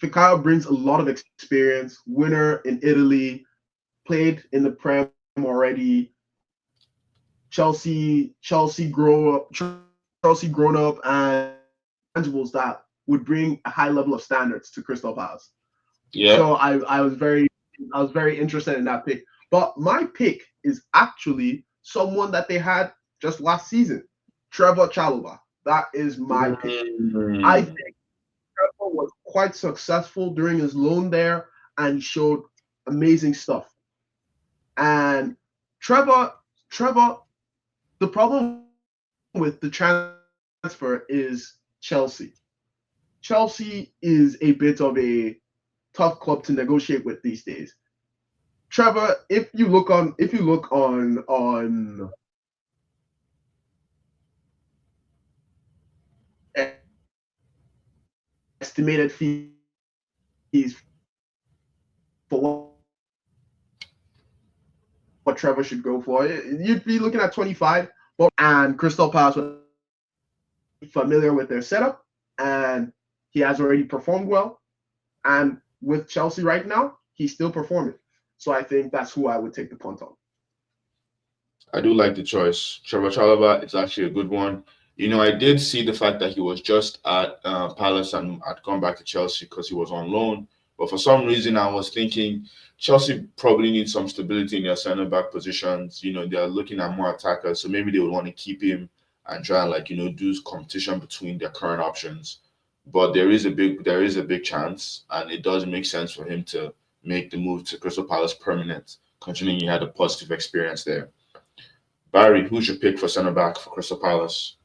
Fikayo brings a lot of experience. Winner in Italy, played in the Prem already. Chelsea grown up, and intangibles that would bring a high level of standards to Crystal Palace. Yeah. So I was very interested in that pick. But my pick is actually someone that they had just last season, Trevor Chalobah. That is my pick. I Mm, think Trevor was quite successful during his loan there and showed amazing stuff. And Trevor, Trevor, the problem with the transfer is Chelsea. Chelsea is a bit of a tough club to negotiate with these days. Trevor, if you look on estimated fees for what Trevor should go for, you'd be looking at 25. And Crystal Palace was familiar with their setup, and he has already performed well. And with Chelsea right now, he's still performing. So I think that's who I would take the punt on. I do like the choice. Trevor Chalobah is actually a good one. I did see the fact that he was just at Palace and had gone back to Chelsea because he was on loan. But for some reason, I was thinking Chelsea probably needs some stability in their centre back positions. They're looking at more attackers, so maybe they would want to keep him and try and do competition between their current options. But there is a big chance, and it does make sense for him to make the move to Crystal Palace permanent, considering he had a positive experience there. Barry, who's your pick for centre back for Crystal Palace?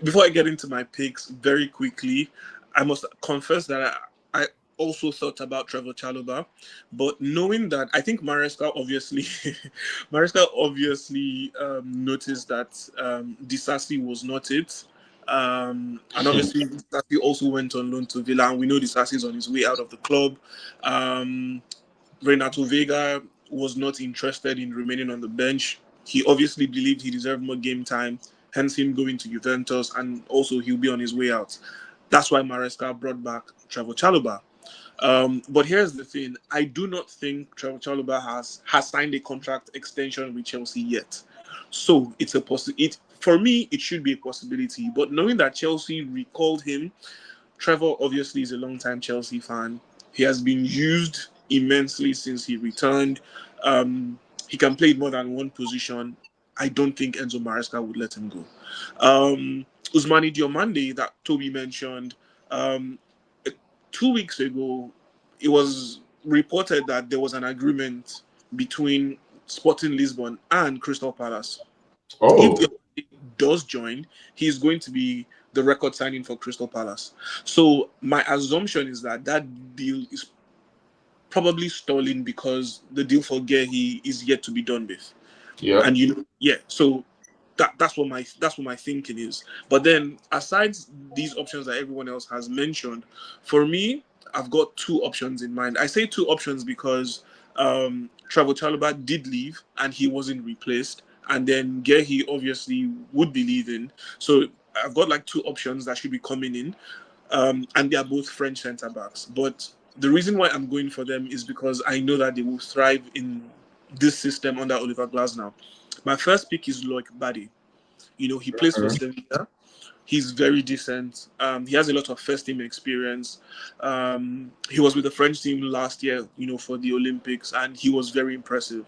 Before I get into my picks, very quickly, I must confess that I also thought about Trevor Chalobah, but knowing that I think Maresca obviously, Maresca obviously noticed that Disasi was not it. And obviously, Disasi also went on loan to Villa, and we know Disasi is on his way out of the club. Um, Renato Vega was not interested in remaining on the bench. He obviously believed he deserved more game time, hence him going to Juventus, and also he'll be on his way out. That's why Maresca brought back Trevor Chalobah. But here's the thing: I do not think Trevor Chalobah has signed a contract extension with Chelsea yet. So it's a It for me, it should be a possibility. But knowing that Chelsea recalled him, Trevor obviously is a long-time Chelsea fan. He has been used immensely since he returned. He can play more than one position. I don't think Enzo Maresca would let him go. Usmani Diomande, that Toby mentioned, um, 2 weeks ago, it was reported that there was an agreement between Sporting Lisbon and Crystal Palace. If Oh, Diomande does join, he's going to be the record signing for Crystal Palace. So my assumption is that that deal is probably stalling because the deal for Gehi is yet to be done with. yeah. And yeah, so that's what my thinking is. But then aside these options that everyone else has mentioned, for me, I've got two options in mind. I say two options because Trevor Chalobah did leave and he wasn't replaced, and then Gehi obviously would be leaving. So I've got like two options that should be coming in, and they are both French centre backs. But the reason why I'm going for them is because I know that they will thrive in this system under Oliver Glasner. My first pick is Loic Badi. He plays for Mhm. Sevilla. He's very decent. He has a lot of first team experience. He was with the French team last year, for the Olympics, and he was very impressive.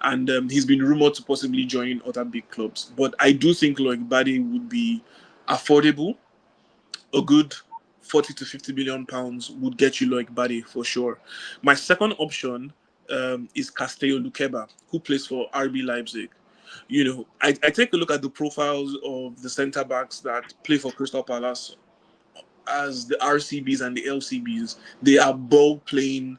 And he's been rumored to possibly join other big clubs. But I do think Loic Badi would be affordable. A good 40 to 50 million pounds would get you like Badi for sure. My second option is Castello Luqueba, who plays for RB Leipzig. I take a look at the profiles of the centre backs that play for Crystal Palace as the RCBs and the LCBs. They are ball playing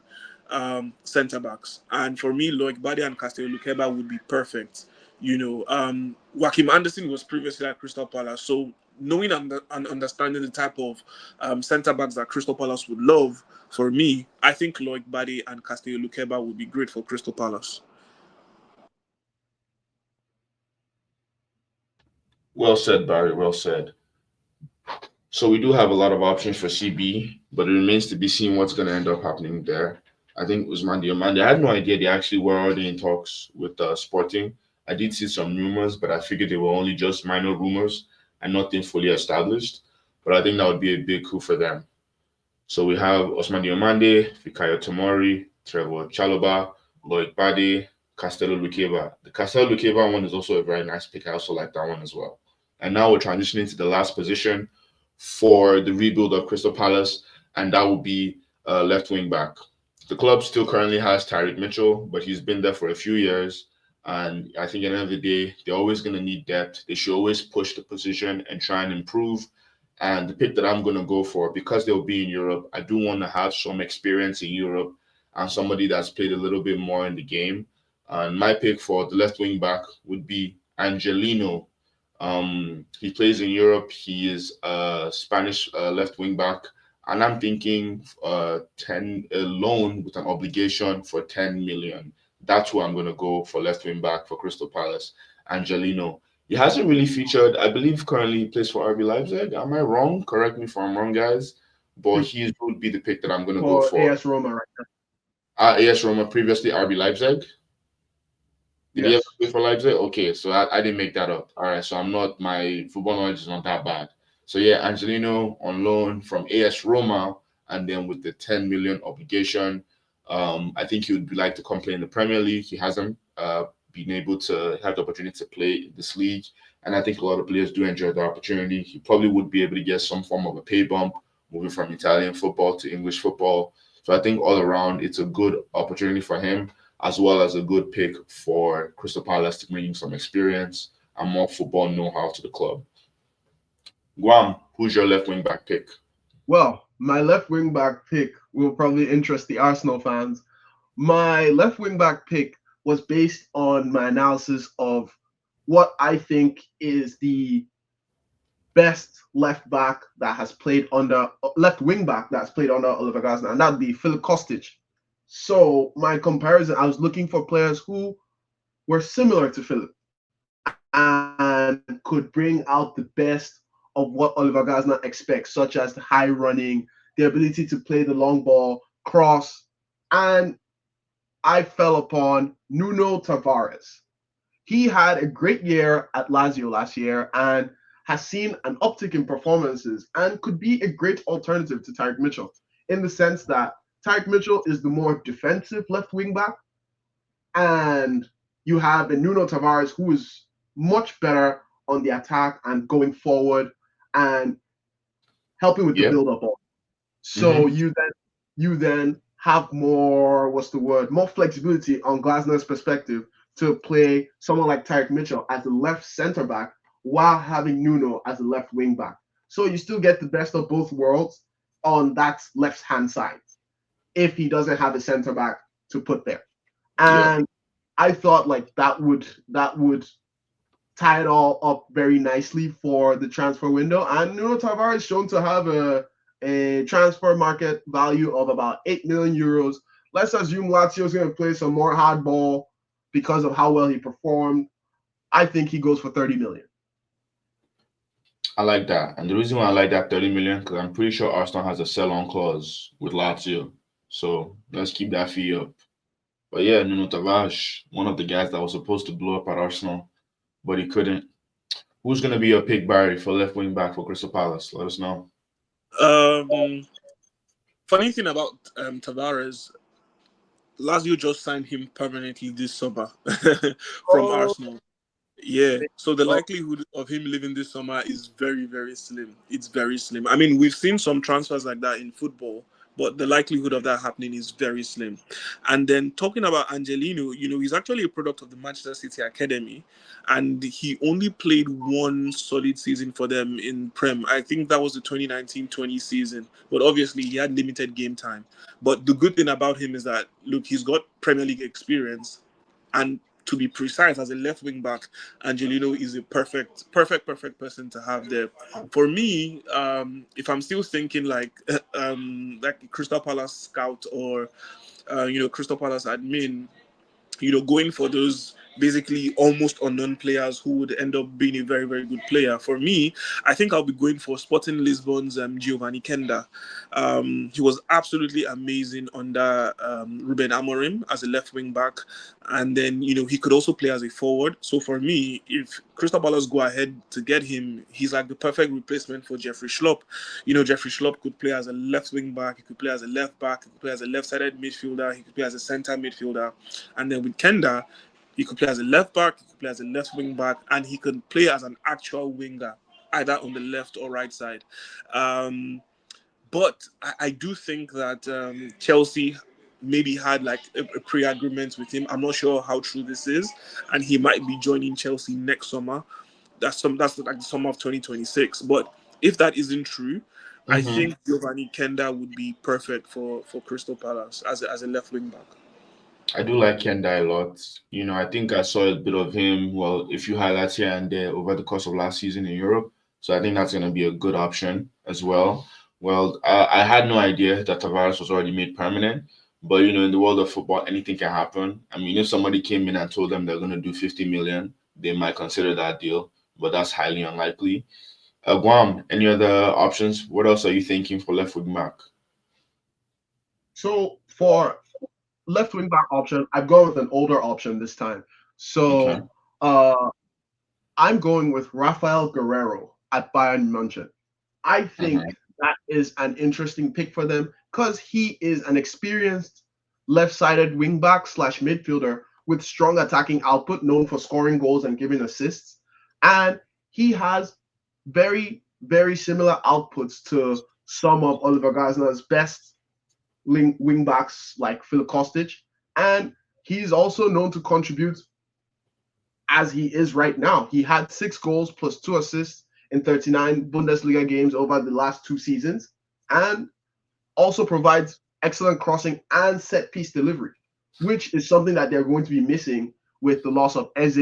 centre backs, and for me, Loic Bade and Castello Lukeba would be perfect. Joachim Anderson was previously at Crystal Palace, so knowing and understanding the type of centre backs that Crystal Palace would love, for me, I think Loic Bade and Castello Lukeba would be great for Crystal Palace. Well said, Barry. Well said. So we do have a lot of options for CB, but it remains to be seen what's going to end up happening there. I think Usman Diomande, I had no idea they actually were already in talks with Sporting. I did see some rumors, but I figured they were only just minor rumors and nothing fully established. But I think that would be a big coup for them. So we have Osman Diomande, Fikayo Tomori, Trevor Chaloba, Loic Bade, Castello Lukeba. The Castello Lukeba one is also a very nice pick. I also like that one as well. And now we're transitioning to the last position for the rebuild of Crystal Palace, and that will be left wing back. The club still currently has Tyreek Mitchell, but he's been there for a few years. And I think at the end of the day, they're always going to need depth. They should always push the position and try and improve. And the pick that I'm going to go for, because they'll be in Europe, I do want to have some experience in Europe and somebody that's played a little bit more in the game. And my pick for the left wing back would be Angelino. He plays in Europe. He is a Spanish left wing back, and I'm thinking 10 a loan with an obligation for 10 million. That's who I'm going to go for left wing back for Crystal Palace. Angelino. He hasn't really featured. I believe currently he plays for RB Leipzig. Am I wrong? Correct me if I'm wrong, guys. But he would be the pick that I'm going to go For for. AS Roma right now. AS Roma, previously RB Leipzig. Did he ever Yes. play for Leipzig? Okay, so I didn't make that up. All right, so I'm not, my football knowledge is not that bad. So yeah, Angelino on loan from AS Roma, and then with the 10 million obligation, I think he would like to come play in the Premier League. He hasn't been able to have the opportunity to play in this league, and I think a lot of players do enjoy the opportunity. He probably would be able to get some form of a pay bump moving from Italian football to English football. So I think all around, it's a good opportunity for him as well as a good pick for Crystal Palace to bring some experience and more football know-how to the club. Guam, who's your left wing back pick? Well, my left wing back pick will probably interest the Arsenal fans. My left wing back pick was based on my analysis of what I think is the best left back that has played under left wing back that's played under Oliver Glasner, and that'd be Philip Kostic. So my comparison, I was looking for players who were similar to Philip and could bring out the best of what Oliver Glasner expects, such as the high running, the ability to play the long ball, cross, and I fell upon Nuno Tavares. He had a great year at Lazio last year and has seen an uptick in performances and could be a great alternative to Tyreek Mitchell in the sense that Tyreek Mitchell is the more defensive left wing back, and you have a Nuno Tavares who is much better on the attack and going forward and helping with the Yep. build up. So you then have more more flexibility on Glasner's perspective to play someone like Tyreek Mitchell as a left center back while having Nuno as a left wing back. So you still get the best of both worlds on that left hand side if he doesn't have a center back to put there. And I thought like that would tie it all up very nicely for the transfer window. And Nuno Tavares shown to have a transfer market value of about 8 million euros. Let's assume Lazio's going to play some more hardball because of how well he performed. I think he goes for 30 million. I like that. And the reason why I like that 30 million, because I'm pretty sure Arsenal has a sell-on clause with Lazio. So let's keep that fee up. But yeah, Nuno Tavares, one of the guys that was supposed to blow up at Arsenal, but he couldn't. Who's going to be your pick, Barry, for left wing back for Crystal Palace? Let us know. Funny thing about Tavares, Lazio just signed him permanently this summer from Arsenal. Yeah, so the likelihood of him leaving this summer is very, very slim. It's very slim. I mean, we've seen some transfers like that in football, but the likelihood of that happening is very slim. And then talking about Angelino, he's actually a product of the Manchester City Academy, and he only played one solid season for them in Prem. I think that was the 2019-20 season, but obviously he had limited game time. But the good thing about him is that, look, he's got Premier League experience, and to be precise, as a left wing back, Angelino is a perfect person to have there. For me, if I'm still thinking like a Crystal Palace scout or Crystal Palace admin, going for those basically almost unknown players who would end up being a very, very good player. For me, I think I'll be going for Sporting Lisbon's Giovanni Kenda. He was absolutely amazing under Ruben Amorim as a left wing back. And then, he could also play as a forward. So for me, if Crystal Palace go ahead to get him, he's like the perfect replacement for Jeffrey Schlupp. Jeffrey Schlupp could play as a left wing back, he could play as a left back, he could play as a left-sided midfielder, he could play as a center midfielder. And then with Kenda, he could play as a left back, he could play as a left wing back, and he could play as an actual winger, either on the left or right side. But I do think that Chelsea maybe had like a pre-agreement with him. I'm not sure how true this is, and he might be joining Chelsea next summer. That's like the summer of 2026. But if that isn't true, I Mm-hmm. think Giovanni Kenda would be perfect for Crystal Palace as a left wing back. I do like Kendai a lot. I think I saw a bit of him, well, a few highlights here and there over the course of last season in Europe. So I think that's going to be a good option as well. Well, I had no idea that Tavares was already made permanent. But, in the world of football, anything can happen. I mean, if somebody came in and told them they're going to do 50 million, they might consider that deal. But that's highly unlikely. Guam, any other options? What else are you thinking for left wing back? So for left wing back option, I've gone with an older option this time. Okay. So I'm going with Rafael Guerrero at Bayern Munich. I think Mm-hmm. that is an interesting pick for them because he is an experienced left-sided wingback slash midfielder with strong attacking output, known for scoring goals and giving assists. And he has very, very similar outputs to some of Oliver Glasner's best wingbacks like Phil Kostic. And he's also known to contribute as he is right now. He had 6 goals plus 2 assists in 39 Bundesliga games over the last 2 seasons, and also provides excellent crossing and set piece delivery, which is something that they're going to be missing with the loss of Eze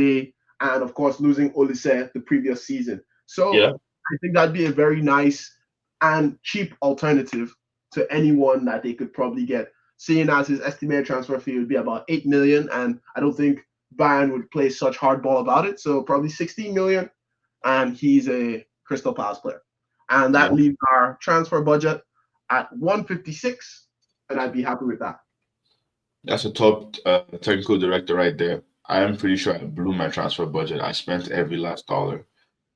and, of course, losing Olise the previous season. So Yeah. I think that'd be a very nice and cheap alternative to anyone that they could probably get, seeing as his estimated transfer fee would be about 8 million, and I don't think Bayern would play such hardball about it. So probably 16 million, and he's a Crystal Palace player. And that Yeah. leaves our transfer budget at 156, and I'd be happy with that. That's a top technical director right there. I am pretty sure I blew my transfer budget. I spent every last dollar.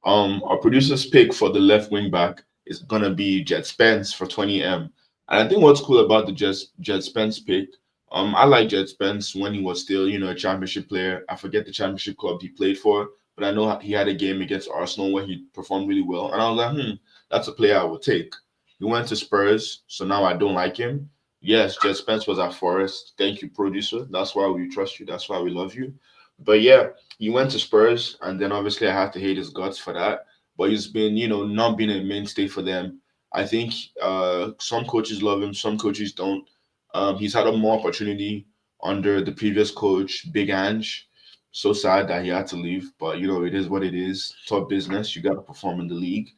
Our producer's pick for the left wing back is gonna be Jet Spence for 20M. And I think what's cool about the Jet Spence pick, I like Jet Spence when he was still, a championship player. I forget the championship club he played for, but I know he had a game against Arsenal where he performed really well. And I was like, that's a player I would take. He went to Spurs, so now I don't like him. Yes, Jet Spence was at Forest. Thank you, producer. That's why we trust you. That's why we love you. But yeah, he went to Spurs, and then obviously I have to hate his guts for that. But he's been, not being a mainstay for them. I think some coaches love him, some coaches don't. He's had a more opportunity under the previous coach, Big Ange. So sad that he had to leave, but it is what it is. Top business. You got to perform in the league.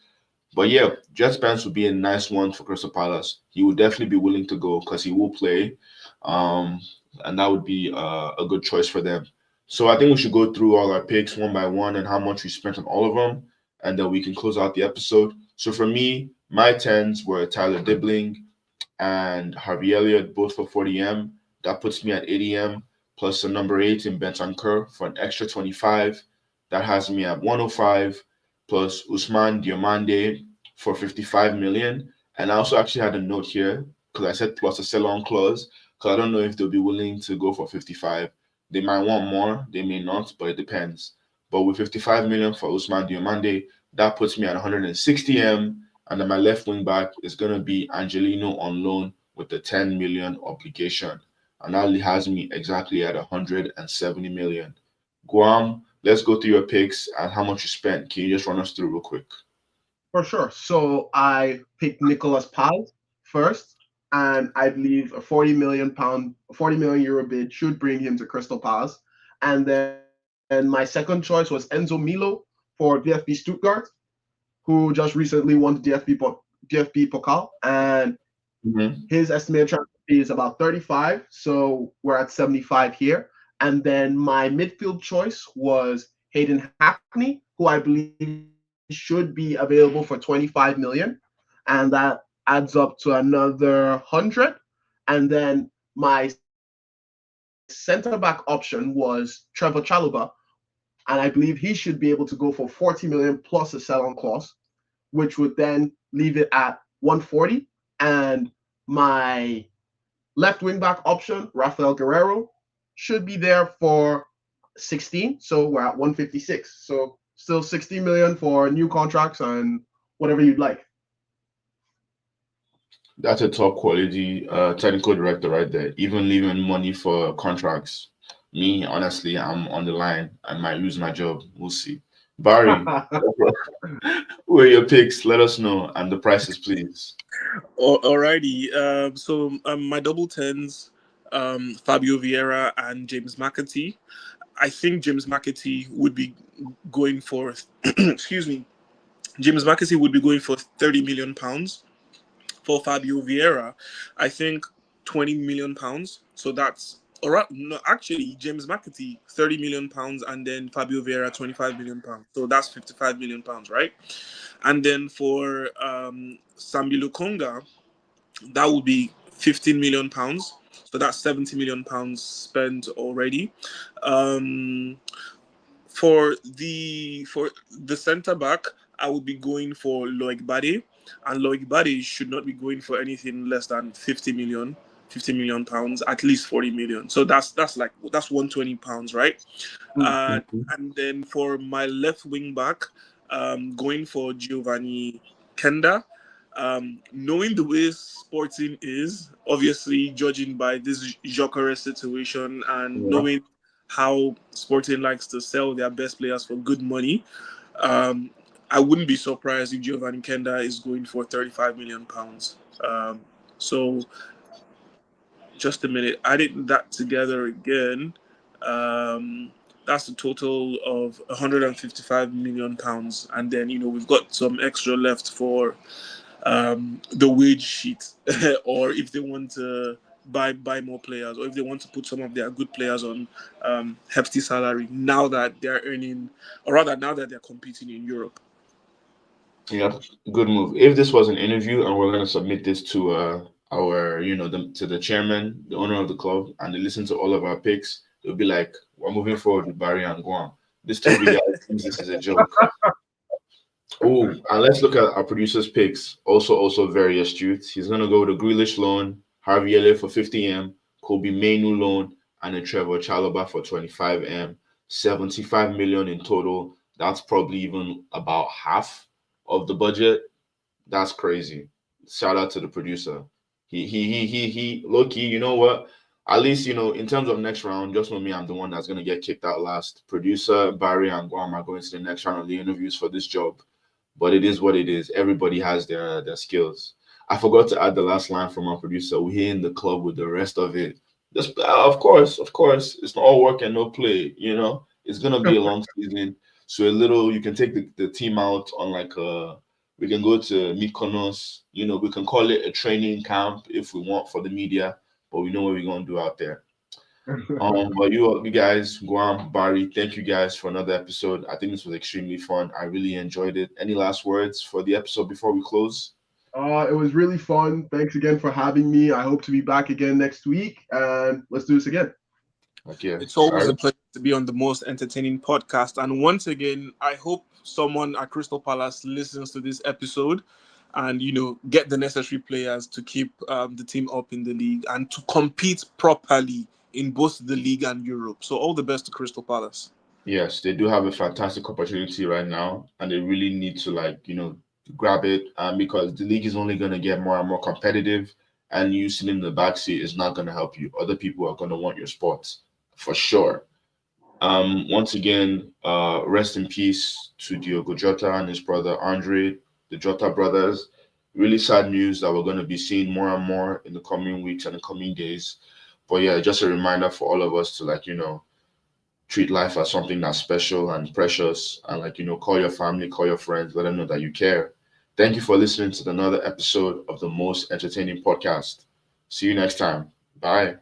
But yeah, Jet Spence would be a nice one for Crystal Palace. He would definitely be willing to go because he will play, um, and that would be a good choice for them. So I think we should go through all our picks one by one and how much we spent on all of them, and then we can close out the episode. So for me, my tens were Tyler Dibbling and Harvey Elliott, both for 40M. That puts me at 80M plus a number 8 in Bentancur for an extra 25. That has me at 105 plus Usman Diomande for 55 million. And I also actually had a note here because I said plus a sell on clause because I don't know if they'll be willing to go for 55. They might want more, they may not, but it depends. But with 55 million for Usman Diomande, that puts me at 160M. And then my left wing back is going to be Angelino on loan with the 10 million obligation. And that has me exactly at 170 million. Guam, let's go through your picks and how much you spent. Can you just run us through real quick? For sure. So I picked Nicolas Paz first, and I believe a 40 million pound, 40 million euro bid should bring him to Crystal Palace. And then my second choice was Enzo Milo for VfB Stuttgart, who just recently won the DFB Pokal, and Mhm. his estimated transfer fee is about 35. So we're at 75 here. And then my midfield choice was Hayden Hackney, who I believe should be available for 25 million. And that adds up to another 100. And then my center back option was Trevor Chalobah, and I believe he should be able to go for 40 million plus a sell-on clause, which would then leave it at 140. And my left wing back option, Rafael Guerrero, should be there for 16. So we're at 156. So still 60 million for new contracts and whatever you'd like. That's a top quality technical director right there. Even leaving money for contracts. Me, honestly, I'm on the line. I might lose my job. We'll see. Barry, who are your picks? Let us know. And the prices, please. Alrighty. My double tens, Fabio Vieira and James McAtee. I think James McAtee would be going for, excuse me, James McAtee would be going for £30 million. For Fabio Vieira, I think £20 million. So that's all right. No, actually, James McAtee £30 million, and then Fabio Vieira £25 million. So that's £55 million, right? And then for Sambi Lukonga, that would be £15 million. So that's £70 million spent already. Um, for the centre back, I would be going for Loic Bade, and Loic Bade should not be going for anything less than 50 million pounds, at least 40 million. So that's £120, right? Uh, Mhm. and then for my left wing back, going for Giovanni Kenda. Knowing the way Sporting is, obviously judging by this Jokere situation, and Yeah. knowing how Sporting likes to sell their best players for good money, um, I wouldn't be surprised if Giovanni Kenda is going for £35 million. So just a minute, adding that together again, um, that's a total of £155 million, and then we've got some extra left for the wage sheet, or if they want to buy more players, or if they want to put some of their good players on hefty salary now that they're earning, or rather now that they're competing in Europe. Yeah, good move. If this was an interview and we're gonna submit this to our, to the chairman, the owner of the club, and they listen to all of our picks, they'll be like, "We're moving forward with Barry and Guam." This Toby guy thinks this is a joke. Oh, and let's look at our producer's picks. Also very astute. He's gonna go with a Grealish loan, Harvey Elliott for 50M, Kobe Mainu loan, and a Trevor Chalobah for 25M. 75 million in total. That's probably even about half of the budget. That's crazy. Shout out to the producer. He low key, you know what? At least, in terms of next round, just know me, I'm the one that's gonna get kicked out last. Producer Barry and Guam are going to the next round of the interviews for this job. But it is what it is. Everybody has their skills. I forgot to add the last line from our producer. We're here in the club with the rest of it. Just of course, it's not all work and no play. It's gonna be a long season. So a little, you can take the team out on like we can go to Mykonos. We can call it a training camp if we want for the media, but we know what we're gonna do out there. But you guys, Guam, Bari, thank you guys for another episode. I think this was extremely fun. I really enjoyed it. Any last words for the episode before we close? It was really fun. Thanks again for having me. I hope to be back again next week, and let's do this again. Okay. It's All always right. a pleasure to be on the most entertaining podcast. And once again, I hope someone at Crystal Palace listens to this episode and, get the necessary players to keep the team up in the league and to compete properly in both the league and Europe. So all the best to Crystal Palace. Yes, they do have a fantastic opportunity right now, and they really need to grab it because the league is only going to get more and more competitive, and you sitting in the back seat is not going to help you. Other people are going to want your sports for sure. Once again, rest in peace to Diogo Jota and his brother Andre, the Jota brothers. Really sad news that we're going to be seeing more and more in the coming weeks and the coming days. But yeah, just a reminder for all of us to, like, treat life as something that's special and precious, and, like, call your family, call your friends, let them know that you care. Thank you for listening to another episode of the most entertaining podcast. See you next time. Bye.